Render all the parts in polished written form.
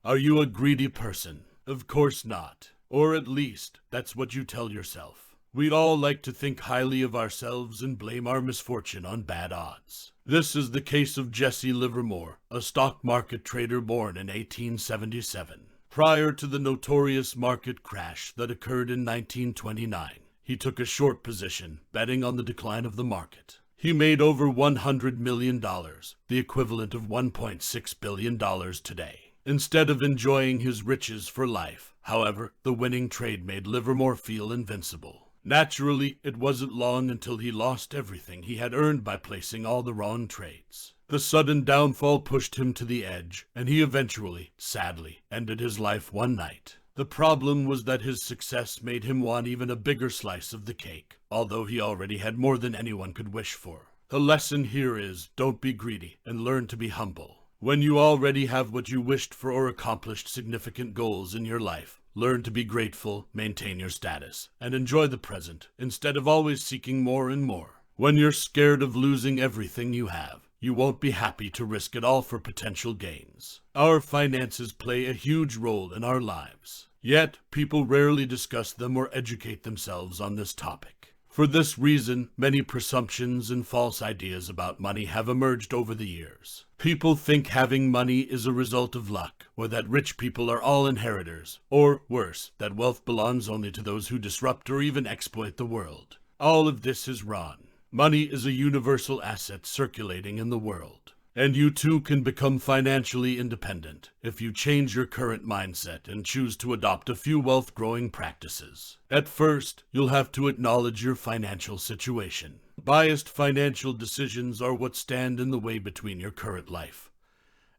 Are you a greedy person? Of course not. Or at least, that's what you tell yourself. We'd all like to think highly of ourselves and blame our misfortune on bad odds. This is the case of Jesse Livermore, a stock market trader born in 1877. Prior to the notorious market crash that occurred in 1929, he took a short position, betting on the decline of the market. He made over $100 million, the equivalent of $1.6 billion today. Instead of enjoying his riches for life, however, the winning trade made Livermore feel invincible. Naturally, it wasn't long until he lost everything he had earned by placing all the wrong trades. The sudden downfall pushed him to the edge, and he eventually, sadly, ended his life one night. The problem was that his success made him want even a bigger slice of the cake, although he already had more than anyone could wish for. The lesson here is, don't be greedy and learn to be humble. When you already have what you wished for or accomplished significant goals in your life, learn to be grateful, maintain your status, and enjoy the present, instead of always seeking more and more. When you're scared of losing everything you have, you won't be happy to risk it all for potential gains. Our finances play a huge role in our lives, yet people rarely discuss them or educate themselves on this topic. For this reason, many presumptions and false ideas about money have emerged over the years. People think having money is a result of luck, or that rich people are all inheritors, or worse, that wealth belongs only to those who disrupt or even exploit the world. All of this is wrong. Money is a universal asset circulating in the world. And you too can become financially independent if you change your current mindset and choose to adopt a few wealth-growing practices. At first, you'll have to acknowledge your financial situation. Biased financial decisions are what stand in the way between your current life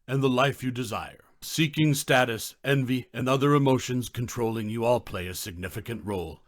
and the life you desire. Seeking status, envy, and other emotions controlling you all play a significant role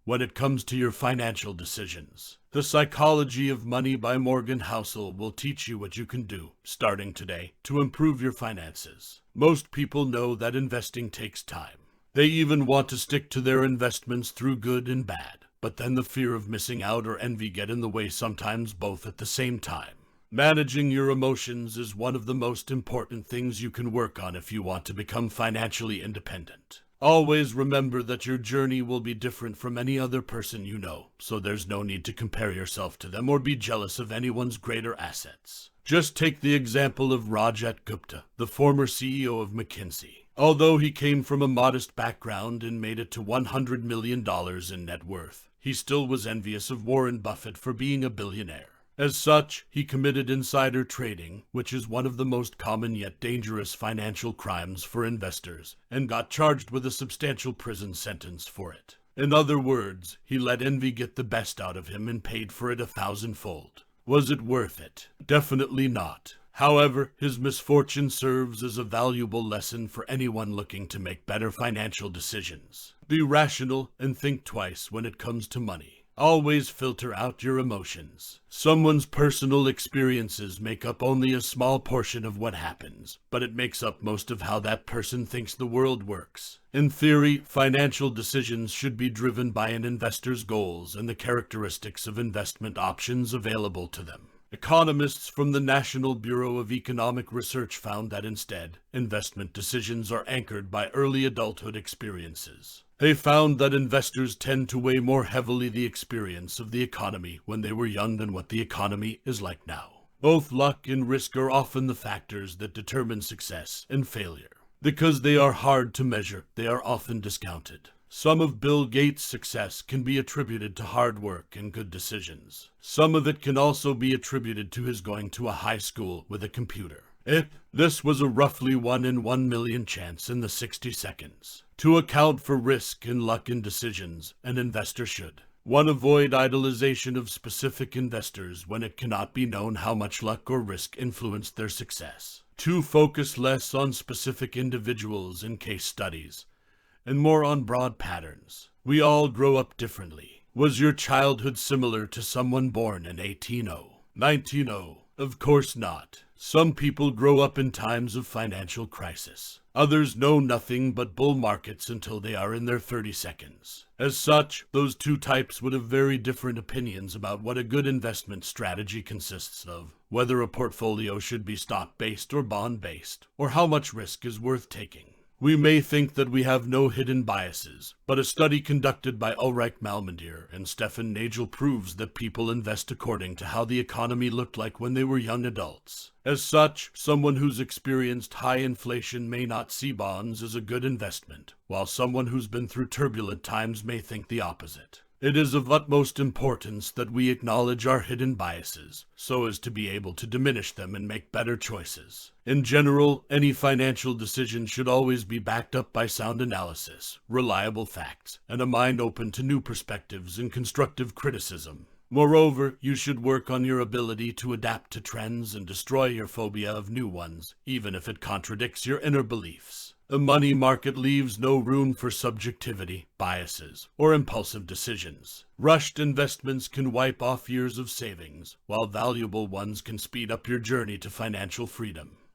when it comes to your financial decisions. The Psychology of Money by Morgan Housel will teach you what you can do, starting today, to improve your finances. Most people know that investing takes time. They even want to stick to their investments through good and bad, but then the fear of missing out or envy get in the way, sometimes both at the same time. Managing your emotions is one of the most important things you can work on if you want to become financially independent. Always remember that your journey will be different from any other person you know, so there's no need to compare yourself to them or be jealous of anyone's greater assets. Just take the example of Rajat Gupta, the former CEO of McKinsey. Although he came from a modest background and made it to $100 million in net worth, he still was envious of Warren Buffett for being a billionaire. As such, he committed insider trading, which is one of the most common yet dangerous financial crimes for investors, and got charged with a substantial prison sentence for it. In other words, he let envy get the best out of him and paid for it 1,000-fold. Was it worth it? Definitely not. However, his misfortune serves as a valuable lesson for anyone looking to make better financial decisions. Be rational and think twice when it comes to money. Always filter out your emotions. Someone's personal experiences make up only a small portion of what happens, but it makes up most of how that person thinks the world works. In theory, financial decisions should be driven by an investor's goals and the characteristics of investment options available to them. Economists from the National Bureau of Economic Research found that instead, investment decisions are anchored by early adulthood experiences. They found that investors tend to weigh more heavily the experience of the economy when they were young than what the economy is like now. Both luck and risk are often the factors that determine success and failure. Because they are hard to measure, they are often discounted. Some of Bill Gates' success can be attributed to hard work and good decisions. Some of it can also be attributed to his going to a high school with a computer. This was a roughly 1 in 1 million chance in the 60 seconds. To account for risk and luck in decisions, an investor should 1. Avoid idolization of specific investors when it cannot be known how much luck or risk influenced their success. 2. Focus less on specific individuals and case studies, and more on broad patterns. We all grow up differently. Was your childhood similar to someone born in 1800, 1900, Of course not. Some people grow up in times of financial crisis. Others know nothing but bull markets until they are in their 30 seconds. As such, those two types would have very different opinions about what a good investment strategy consists of, whether a portfolio should be stock-based or bond-based, or how much risk is worth taking. We may think that we have no hidden biases, but a study conducted by Ulrich Malmendier and Stefan Nagel proves that people invest according to how the economy looked like when they were young adults. As such, someone who's experienced high inflation may not see bonds as a good investment, while someone who's been through turbulent times may think the opposite. It is of utmost importance that we acknowledge our hidden biases, so as to be able to diminish them and make better choices. In general, any financial decision should always be backed up by sound analysis, reliable facts, and a mind open to new perspectives and constructive criticism. Moreover, you should work on your ability to adapt to trends and destroy your phobia of new ones, even if it contradicts your inner beliefs. The money market leaves no room for subjectivity, biases, or impulsive decisions. Rushed investments can wipe off years of savings, while valuable ones can speed up your journey to financial freedom.